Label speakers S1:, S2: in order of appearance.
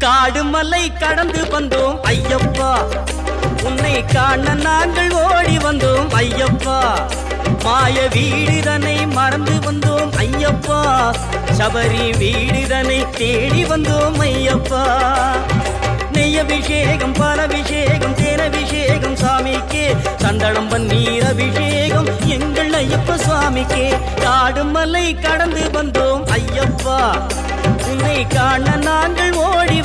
S1: காடு மலை கடந்து வந்தோம் ஐயப்பா, உன்னை காண நாங்கள் ஓடி வந்தோம் ஐயப்பா. மாய வீடுதனை மறந்து வந்தோம் ஐயப்பா, சபரி வீடுதனை தேடி வந்தோம் ஐயப்பா. நெய்யபிஷேகம் பாலபிஷேகம் தேனபிஷேகம் சாமிக்கே, சந்தனம் பன்னீர் அபிஷேகம் எங்கள் ஐயப்ப சுவாமிக்கே. காடு மலை கடந்து வந்தோம் ஐயப்பா, உன்னை காண நாங்கள் ஓடி